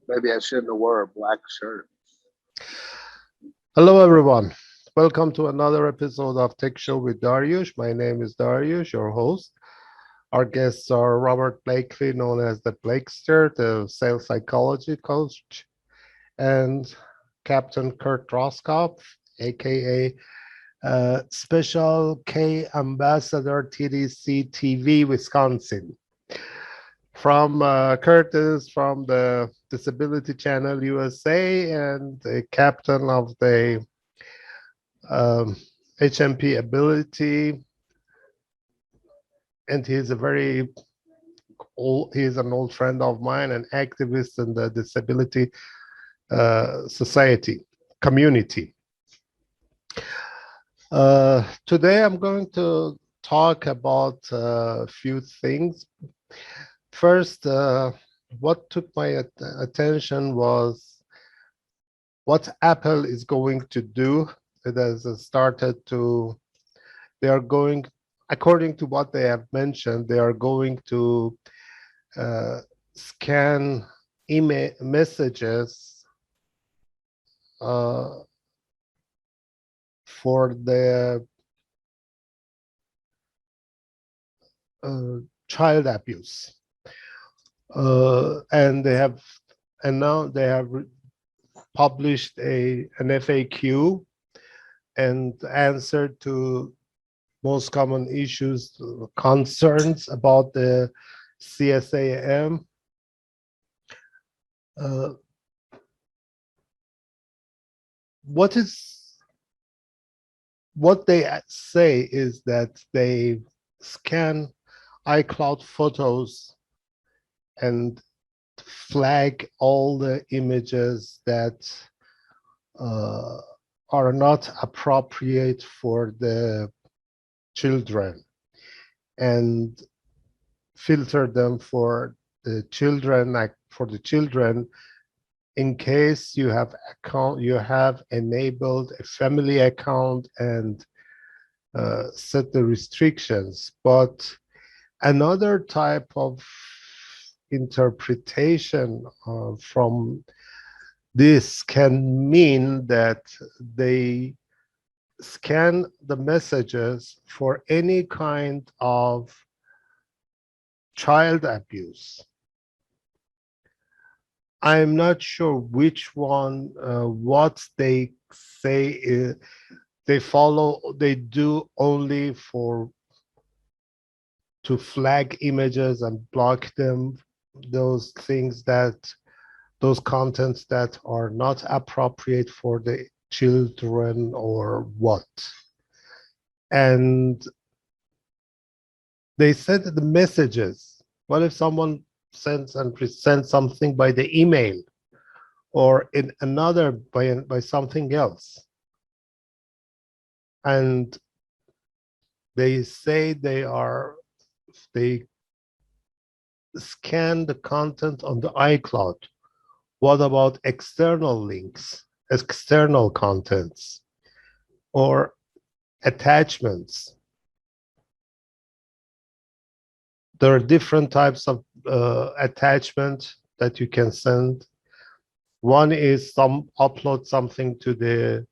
Maybe I shouldn't have wore a black shirt. Hello, everyone. Welcome to another episode of Tech Show with Daryoush. My name is Daryoush, your host. Our guests are Robert Blakely, known as the Blakester, the sales psychology coach, and Captain Kurt Roskopf, aka Special K Ambassador TDC TV Wisconsin. From Curtis from the Disability Channel USA and the captain of the um, HMP Ability, and he's a very old, he's an old friend of mine, an activist in the disability society community. Today I'm going to talk about a few things. First, what took my attention was what Apple is going to do. It has started to, they are going, according to what they have mentioned, they are going to uh, scan email messages uh, for the uh, child abuse. And they have, and now they have published an FAQ and answered to most common issues, concerns about the CSAM. Uh, what is what they say is that they scan iCloud photos and flag all the images that uh, are not appropriate for the children and filter them for the children, like for the children, in case you have enabled a family account and set the restrictions. But another type of interpretation from this can mean that they scan the messages for any kind of child abuse. I'm not sure which one, what they say they do only for to flag images and block them, those things that, those contents that are not appropriate for the children or what. And they said that the messages, what if someone sends and presents something by the email or in another by something else? And they say they scan the content on the iCloud. What about external links, external contents, or attachments? There are different types of attachment that you can send. One is upload something to the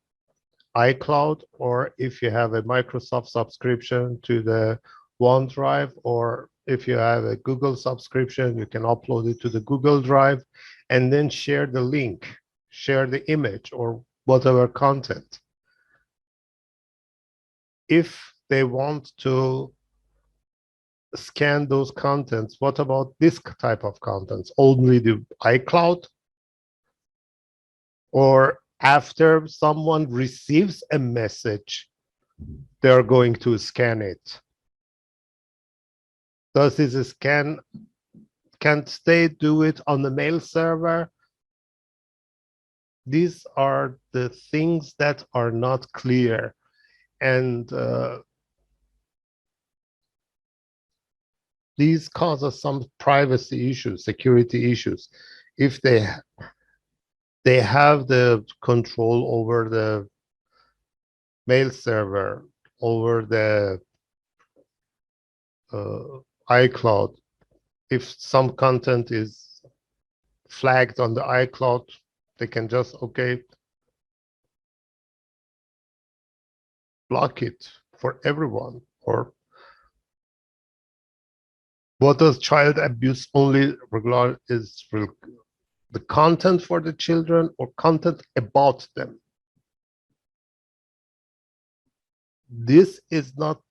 iCloud, or if you have a Microsoft subscription to the OneDrive, or if you have a Google subscription, you can upload it to the Google Drive and then share the link, share the image or whatever content. If they want to scan those contents, what about this type of contents? Only the iCloud? Or after someone receives a message, they're going to scan it? Does this scan, can't they do it on the mail server? These are the things that are not clear. And these cause us some privacy issues, security issues. If they have the control over the mail server, over the iCloud, if some content is flagged on the iCloud, they can just, okay, block it for everyone. Or what does child abuse only regular is the content for the children or content about them? This is not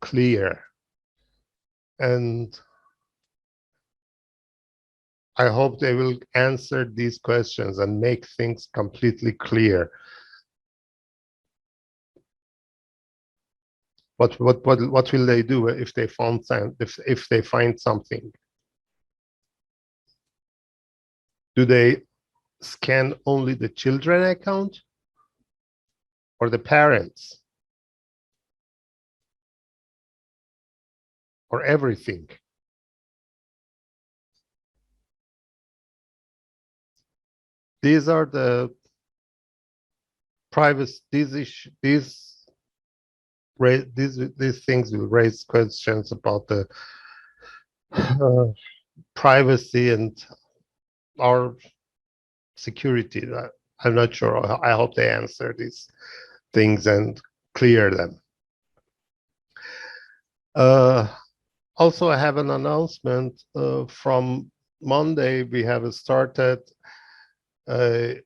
clear. And I hope they will answer these questions and make things completely clear. What will they do if they find something? Do they scan only the children account or the parents or everything? These are the privacy. These things will raise questions about the privacy and our security. I'm not sure. I hope they answer these things and clear them. Also, I have an announcement from Monday. We have started a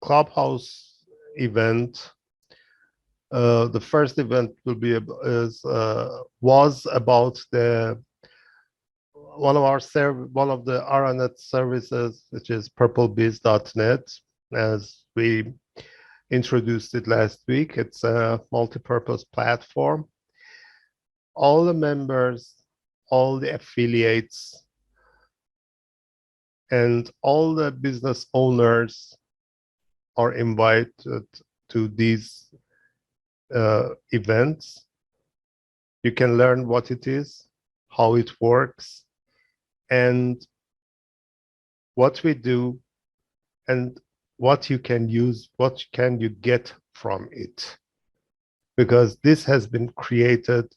Clubhouse event. The first event will be was about one of the RNet services, which is purplebees.net, as we introduced it last week. It's a multi-purpose platform. All the members, all the affiliates, and all the business owners are invited to these events. You can learn what it is, how it works, and what we do, and what you can use, what can you get from it. Because this has been created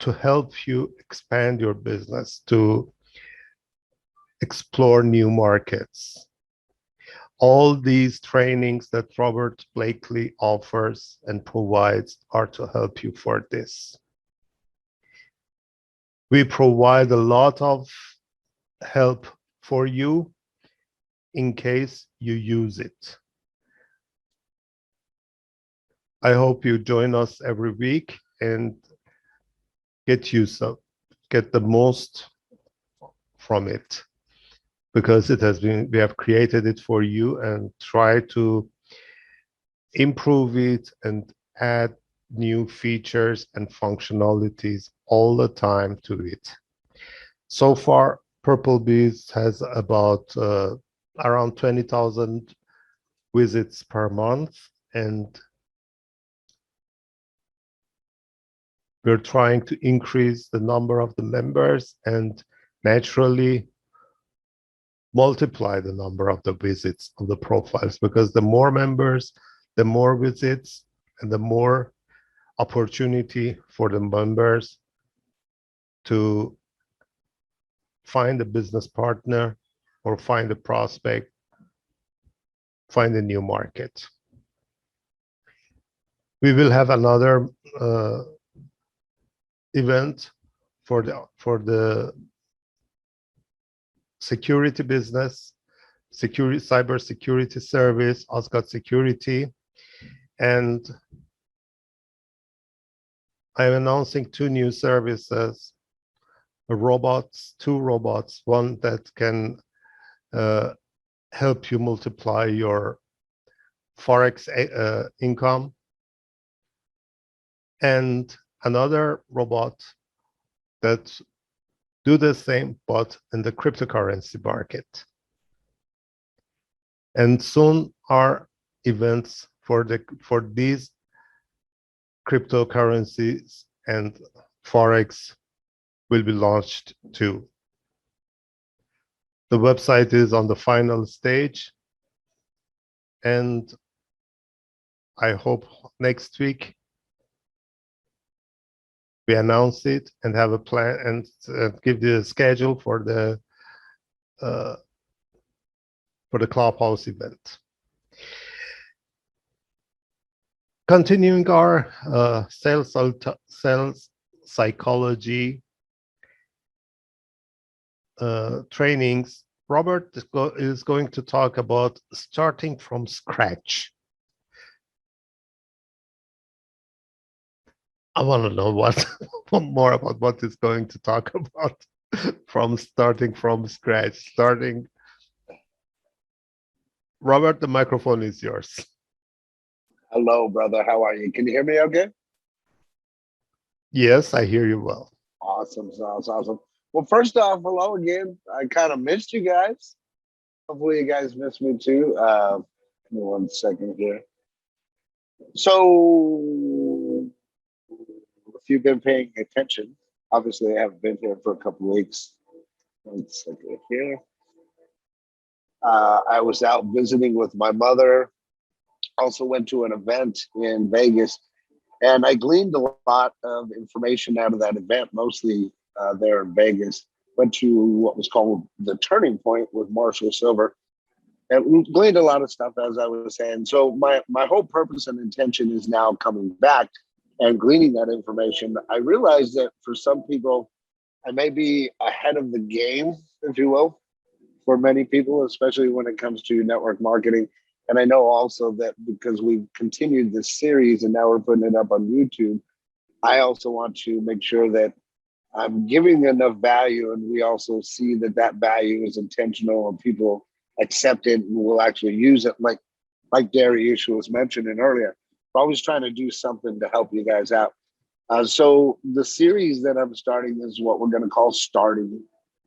to help you expand your business, to explore new markets. All these trainings that Robert Blakely offers and provides are to help you for this. We provide a lot of help for you in case you use it. I hope you join us every week and get the most from it, because we have created it for you and try to improve it and add new features and functionalities all the time to it. So far, Purple Bees has about around 20,000 visits per month, and we're trying to increase the number of the members and naturally multiply the number of the visits of the profiles, because the more members, the more visits, and the more opportunity for the members to find a business partner or find a prospect, find a new market. We will have another event for the security business, cyber security service, Asgard Security, and I'm announcing 2 new services, two robots, one that can help you multiply your Forex income, and another robot that do the same, but in the cryptocurrency market. And soon our events for these cryptocurrencies and Forex will be launched too. The website is on the final stage, and I hope next week we announce it and have a plan and give the schedule for the uh, for the Clubhouse event. Continuing our sales psychology trainings, Robert is going to talk about starting from scratch. I want to know what more about what he's going to talk about from starting from scratch. Robert, the microphone is yours. Hello, brother. How are you? Can you hear me okay? Yes, I hear you well. Awesome. Sounds awesome. Well, first off, hello again. I kind of missed you guys. Hopefully you guys missed me too. Give me 1 second here. So if you've been paying attention, obviously I haven't been here for a couple of weeks. 1 second here. I was out visiting with my mother. Also went to an event in Vegas, and I gleaned a lot of information out of that event, mostly there in Vegas. Went to what was called the Turning Point with Marshall Silver, and gleaned a lot of stuff, as I was saying. So my whole purpose and intention is now coming back and gleaning that information. I realized that for some people, I may be ahead of the game, if you will, for many people, especially when it comes to network marketing. And I know also that because we've continued this series and now we're putting it up on YouTube, I also want to make sure that I'm giving enough value, and we also see that that value is intentional and people accept it and will actually use it. Like Daryoush was mentioning earlier, we're always trying to do something to help you guys out. So the series that I'm starting is what we're going to call Starting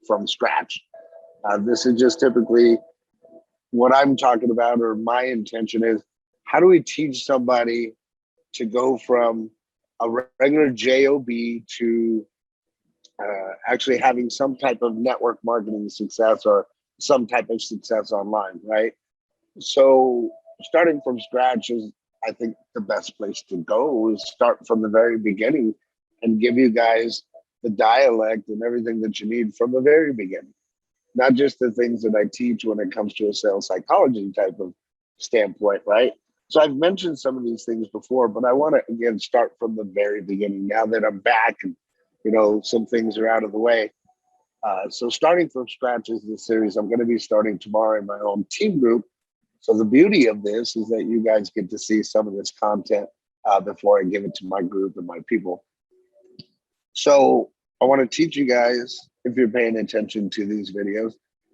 from Scratch. This is just typically what I'm talking about, or my intention is, how do we teach somebody to go from a regular job to actually having some type of network marketing success or some type of success online, right? So starting from scratch is, I think, the best place to go, is start from the very beginning and give you guys the dialect and everything that you need from the very beginning. Not just the things that I teach when it comes to a sales psychology type of standpoint, right? So I've mentioned some of these things before, but I want to again start from the very beginning now that I'm back and some things are out of the way. So starting from scratch is the series. I'm going to be starting tomorrow in my own team group. So the beauty of this is that you guys get to see some of this content before I give it to my group and my people. So I want to teach you guys, if you're paying attention to these videos,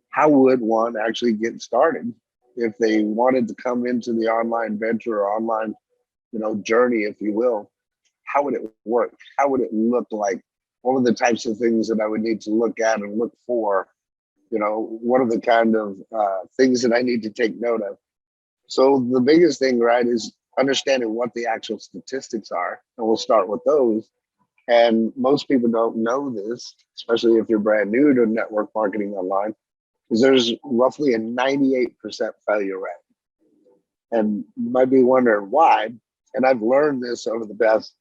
how would one actually get started if they wanted to come into the online venture or online, journey, if you will. How would it work? How would it look like? What are the types of things that I would need to look at and look for? What are the kind of things that I need to take note of? So the biggest thing, right, is understanding what the actual statistics are. And we'll start with those. And most people don't know this, especially if you're brand new to network marketing online, because there's roughly a 98% failure rate. And you might be wondering why. And I've learned this over the past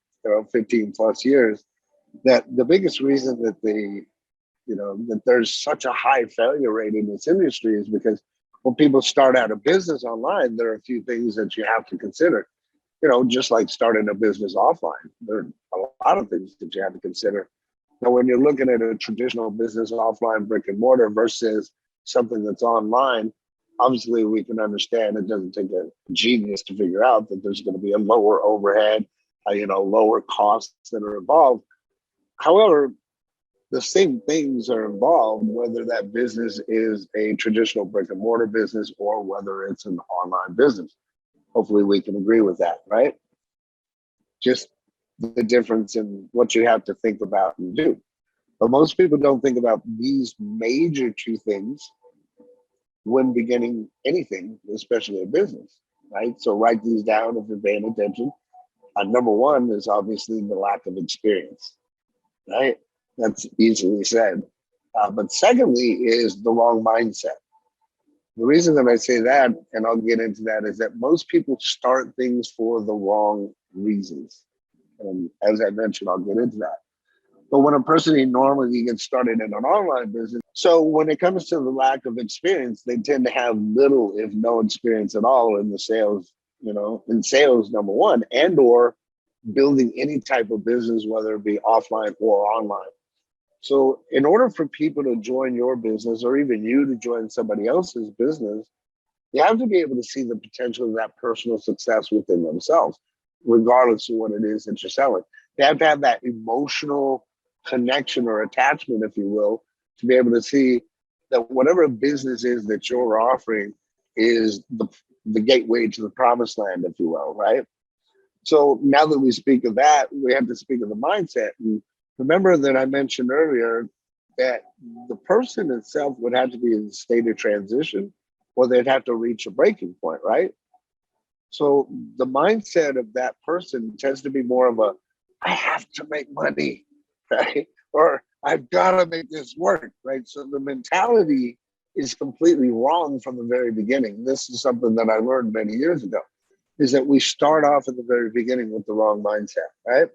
15 plus years, that the biggest reason that that there's such a high failure rate in this industry is because when people start out a business online, there are a few things that you have to consider. Just like starting a business offline, there are a lot of things that you have to consider. Now, when you're looking at a traditional business offline, brick and mortar, versus something that's online, obviously we can understand it doesn't take a genius to figure out that there's going to be a lower overhead, lower costs that are involved. However, the same things are involved, whether that business is a traditional brick and mortar business or whether it's an online business. Hopefully we can agree with that, right? Just the difference in what you have to think about and do. But most people don't think about these major two things when beginning anything, especially a business, right? So write these down if you're paying attention. Number one is obviously the lack of experience, right? That's easily said. But secondly is the wrong mindset. The reason that I say that, and I'll get into that, is that most people start things for the wrong reasons. And as I mentioned, I'll get into that. But when a person normally gets started in an online business, so when it comes to the lack of experience, they tend to have little, if no experience at all in the sales, in sales, number one, and or building any type of business, whether it be offline or online. So in order for people to join your business or even you to join somebody else's business, you have to be able to see the potential of that personal success within themselves, regardless of what it is that you're selling. They have to have that emotional connection or attachment, if you will, to be able to see that whatever business is that you're offering is the gateway to the promised land, if you will, right? So now that we speak of that, we have to speak of the mindset. And remember that I mentioned earlier that the person itself would have to be in a state of transition or they'd have to reach a breaking point, right? So the mindset of that person tends to be more of a, I have to make money, right? Or I've got to make this work, right? So the mentality is completely wrong from the very beginning. This is something that I learned many years ago, is that we start off at the very beginning with the wrong mindset, right?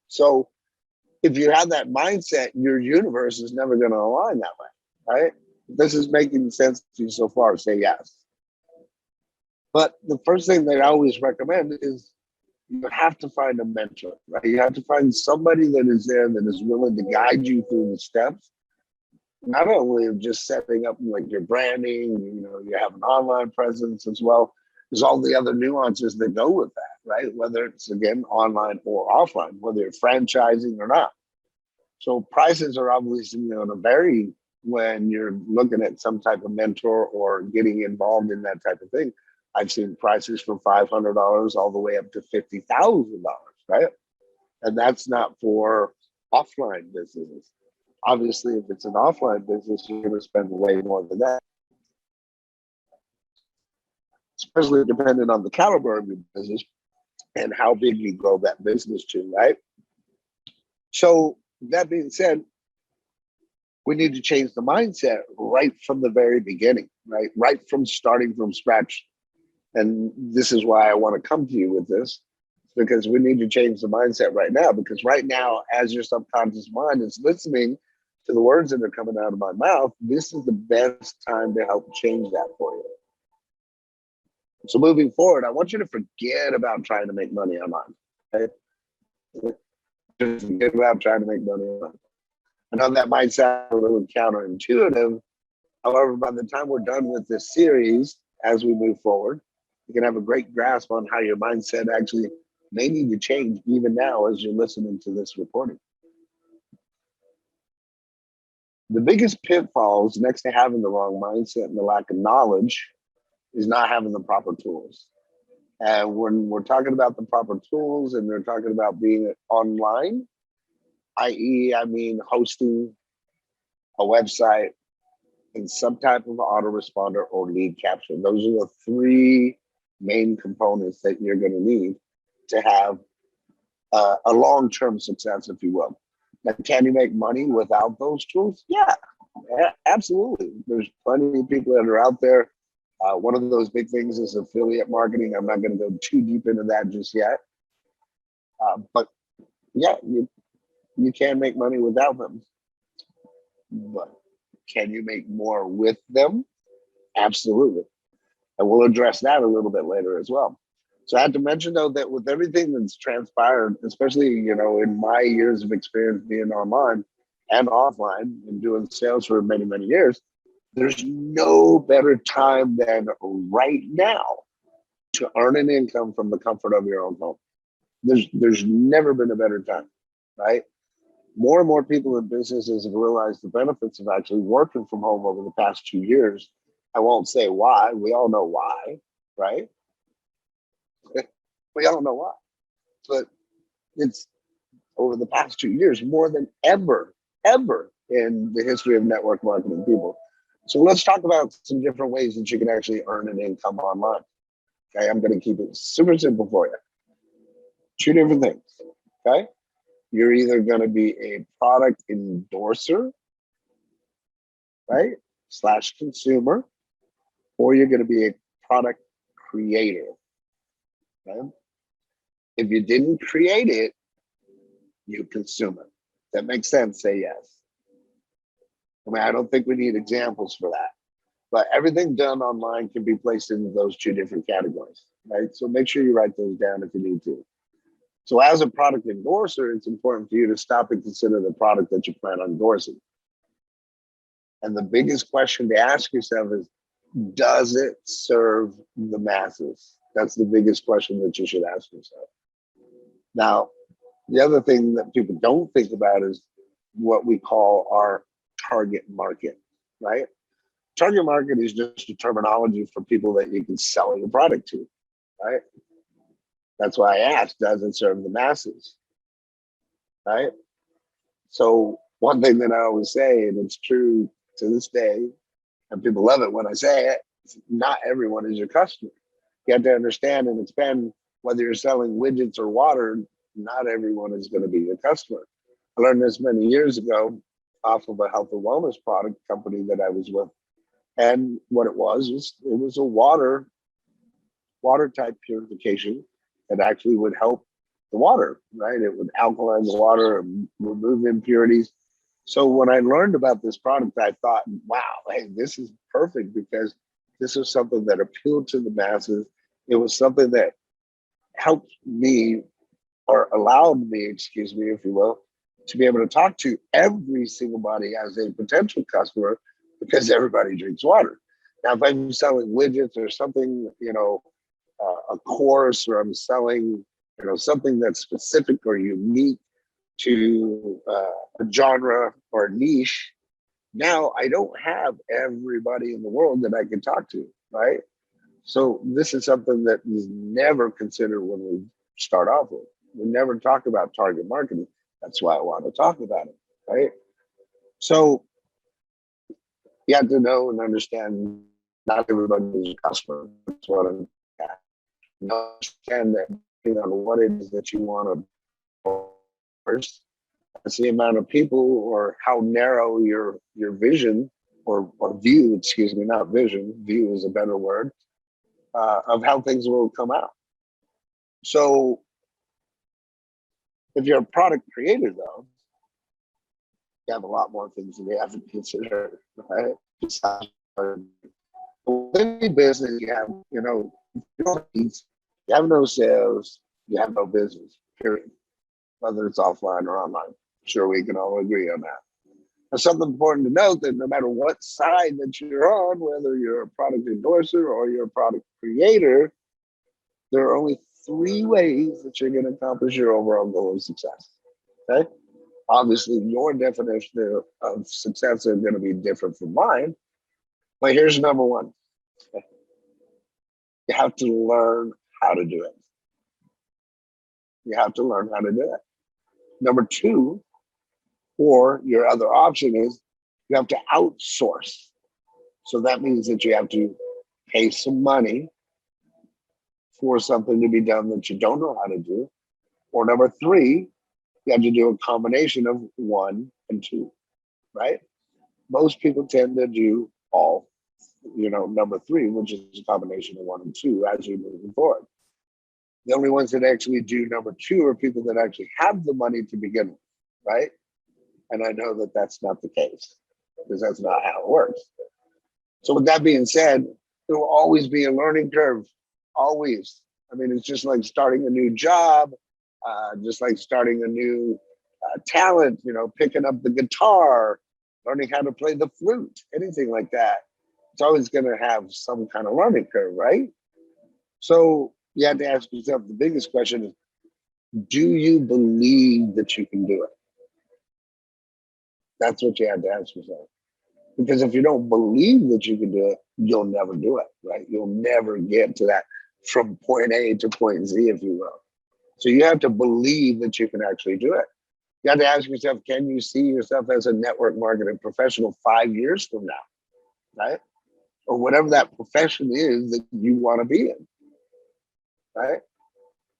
So if you have that mindset, your universe is never going to align that way, right? This is making sense to you so far, say yes. But the first thing that I always recommend is you have to find a mentor, right? You have to find somebody that is there that is willing to guide you through the steps, not only of just setting up like your branding, you have an online presence as well. There's all the other nuances that go with that, right? Whether it's, again, online or offline, whether you're franchising or not. So prices are obviously going to vary when you're looking at some type of mentor or getting involved in that type of thing. I've seen prices from $500 all the way up to $50,000, right? And that's not for offline businesses. Obviously, if it's an offline business, you're going to spend way more than that, especially depending on the caliber of your business and how big you grow that business to, right? So that being said, we need to change the mindset right from the very beginning, right? Right from starting from scratch. And this is why I want to come to you with this, because we need to change the mindset right now. Because right now, as your subconscious mind is listening to the words that are coming out of my mouth, this is the best time to help change that for you. So moving forward, I want you to forget about trying to make money online. Okay? Just forget about trying to make money online. I know that might sound a little counterintuitive. However, by the time we're done with this series, as we move forward, you can have a great grasp on how your mindset actually may need to change even now as you're listening to this recording. The biggest pitfalls next to having the wrong mindset and the lack of knowledge is not having the proper tools. And when we're talking about the proper tools and we're talking about being online, i.e., I mean hosting a website and some type of autoresponder or lead capture. Those are the three main components that you're going to need to have a long-term success, if you will. Now, can you make money without those tools? Yeah, absolutely. There's plenty of people that are out there. One of those big things is affiliate marketing. I'm not going to go too deep into that just yet. But yeah, you can make money without them. But can you make more with them? Absolutely. And we'll address that a little bit later as well. So I had to mention, though, that with everything that's transpired, especially, in my years of experience being online and offline and doing sales for many, many years, there's no better time than right now to earn an income from the comfort of your own home. There's never been a better time, right? More and more people in businesses have realized the benefits of actually working from home over the past 2 years. I won't say why. We all know why, right? We all know why. But it's over the past 2 years more than ever in the history of network marketing people. So let's talk about some different ways that you can actually earn an income online. Okay, I'm going to keep it super simple for you. 2 different things. Okay, you're either going to be a product endorser, right, / consumer, or you're going to be a product creator. Okay? If you didn't create it, you consume it. That makes sense, say yes. I mean, I don't think we need examples for that. But everything done online can be placed into those two different categories, right? So make sure you write those down if you need to. So as a product endorser, it's important for you to stop and consider the product that you plan on endorsing. And the biggest question to ask yourself is, does it serve the masses? That's the biggest question that you should ask yourself. Now, the other thing that people don't think about is what we call our target market, right? Target market is just a terminology for people that you can sell your product to, right? That's why I asked, does it serve the masses, right? So one thing that I always say, and it's true to this day, and people love it when I say it, not everyone is your customer. You have to understand and expand whether you're selling widgets or water, not everyone is going to be your customer. I learned this many years ago off of a health and wellness product company that I was with. And what it was a water type purification that actually would help the water, right? It would alkaline the water and remove impurities. So when I learned about this product, I thought, wow, hey, this is perfect because this is something that appealed to the masses. It was something that helped me or allowed me, excuse me, if you will, to be able to talk to every single body as a potential customer because everybody drinks water. Now, if I'm selling widgets or something, a course, or I'm selling, something that's specific or unique to a genre or a niche, now I don't have everybody in the world that I can talk to, right? So this is something that is never considered when we start off with. We never talk about target marketing. That's why I want to talk about it, right? So you have to know and understand not everybody is a customer. That's what I'm at. You understand that depending on what it is that you want to first, that's the amount of people or how narrow your vision or view, excuse me, not vision, view is a better word, of how things will come out. So if you're a product creator though, you have a lot more things that you have to consider, right? Besides, with any business, you have, you have no sales, you have no business, period. Whether it's offline or online. Sure, we can all agree on that. Now, something important to note that no matter what side that you're on, whether you're a product endorser or you're a product creator, there are only 3 ways that you're going to accomplish your overall goal of success. Okay? Obviously, your definition of success is going to be different from mine. But here's number 1. You have to learn how to do it. You have to learn how to do it. Number 2, or your other option is you have to outsource. So that means that you have to pay some money for something to be done that you don't know how to do. Or number 3, you have to do a combination of 1 and 2, right? Most people tend to do all, number 3, which is a combination of 1 and 2 as you're moving forward. The only ones that actually do number 2 are people that actually have the money to begin with, right? And I know that that's not the case because that's not how it works. So with that being said, there will always be a learning curve, always. I mean, it's just like starting a new job, just like starting a new talent, picking up the guitar, learning how to play the flute, anything like that. It's always going to have some kind of learning curve, right? So you have to ask yourself, the biggest question is, do you believe that you can do it? That's what you have to ask yourself. Because if you don't believe that you can do it, you'll never do it, right? You'll never get to that from point A to point Z, if you will. So you have to believe that you can actually do it. You have to ask yourself, can you see yourself as a network marketing professional 5 years from now, right? Or whatever that profession is that you want to be in, right?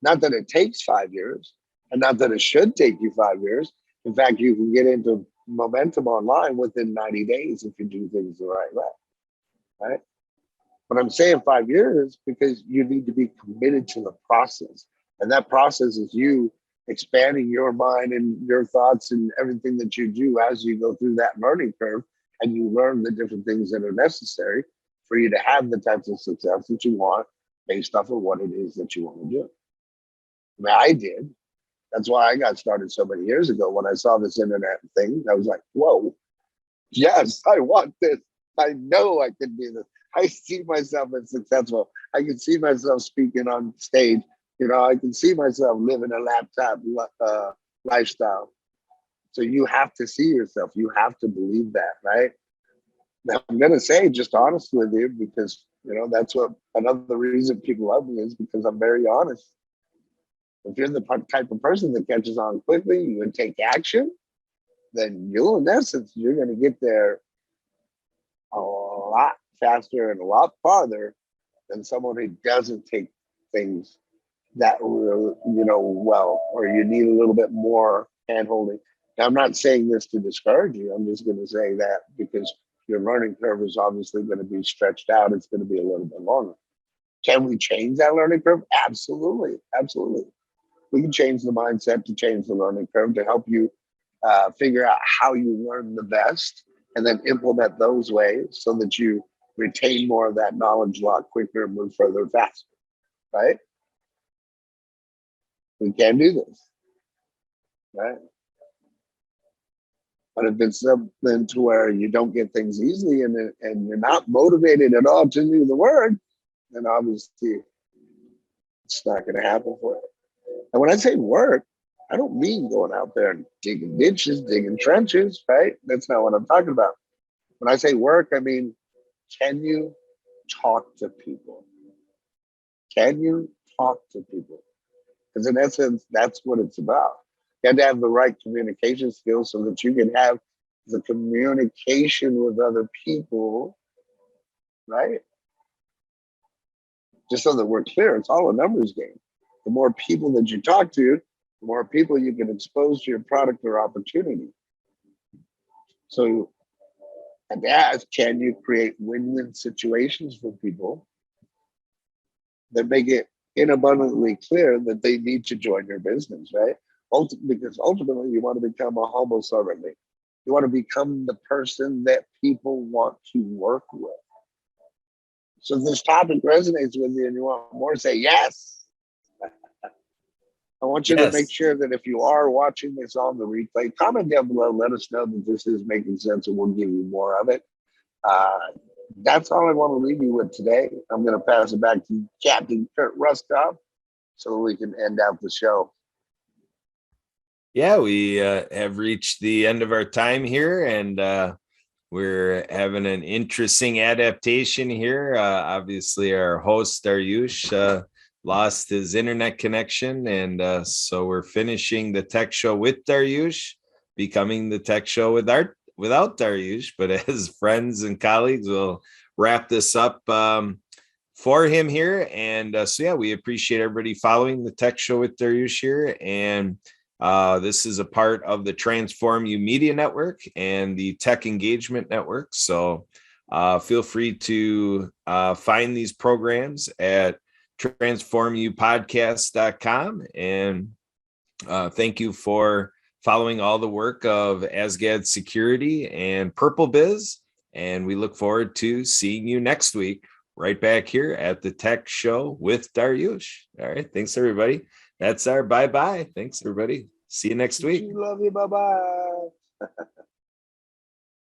Not that it takes 5 years, and not that it should take you 5 years. In fact, you can get into momentum online within 90 days if you do things the right way, right? But I'm saying 5 years because you need to be committed to the process. And that process is you expanding your mind and your thoughts and everything that you do as you go through that learning curve, and you learn the different things that are necessary for you to have the types of success that you want based off of what it is that you want to do. I mean, I did. That's why I got started so many years ago. When I saw this internet thing, I was like, whoa, yes, I want this. I know I can do this. I see myself as successful. I can see myself speaking on stage. You know, I can see myself living a laptop lifestyle. So you have to see yourself. You have to believe that, right? Now, I'm going to say, just honest with you, because, you know, that's what another reason people love me is because I'm very honest. If you're the type of person that catches on quickly, you would take action, then you'll, in essence, you're going to get there a lot faster and a lot farther than someone who doesn't take things that will, you know, well, or you need a little bit more hand holding. Now, I'm not saying this to discourage you. I'm just going to say that because your learning curve is obviously going to be stretched out. It's going to be a little bit longer. Can we change that learning curve? Absolutely. Absolutely. We can change the mindset to change the learning curve to help you figure out how you learn the best and then implement those ways so that you retain more of that knowledge a lot quicker and move further faster, right? We can do this, right? But if it's something to where you don't get things easily and you're not motivated at all to do the work, then obviously it's not going to happen for you. And when I say work, I don't mean going out there and digging ditches, digging trenches, right? That's not what I'm talking about. When I say work, I mean, can you talk to people? Can you talk to people? Because in essence, that's what it's about. You have to have the right communication skills so that you can have the communication with other people, right? Just so that we're clear, it's all a numbers game. The more people that you talk to, the more people you can expose to your product or opportunity. So, and that, can you create win-win situations for people that make it inabundantly clear that they need to join your business, right? Because ultimately you want to become a homo servant. You want to become the person that people want to work with. So if this topic resonates with you and you want more, say yes. I want you to make Yes. sure that if you are watching this on the replay, comment down below. Let us know that this is making sense and we'll give you more of it. That's all I want to leave you with today. I'm going to pass it back to Captain Kurt Ruskoff so we can end out the show. Yeah, we have reached the end of our time here, and we're having an interesting adaptation here. Obviously, our host, Daryoush, lost his internet connection, and so we're finishing the tech show with Daryoush, becoming the tech show without Daryoush. But as friends and colleagues, we'll wrap this up for him here. And so, yeah, we appreciate everybody following the tech show with Daryoush here. And this is a part of the Transform You Media Network and the Tech Engagement Network. So feel free to find these programs at transformyoupodcast.com. And thank you for following all the work of Asgad Security and Purple Biz. And we look forward to seeing you next week right back here at the Tech Show with Daryoush. All right. Thanks, everybody. That's our bye-bye. Thanks, everybody. See you next week. Love you. Bye-bye.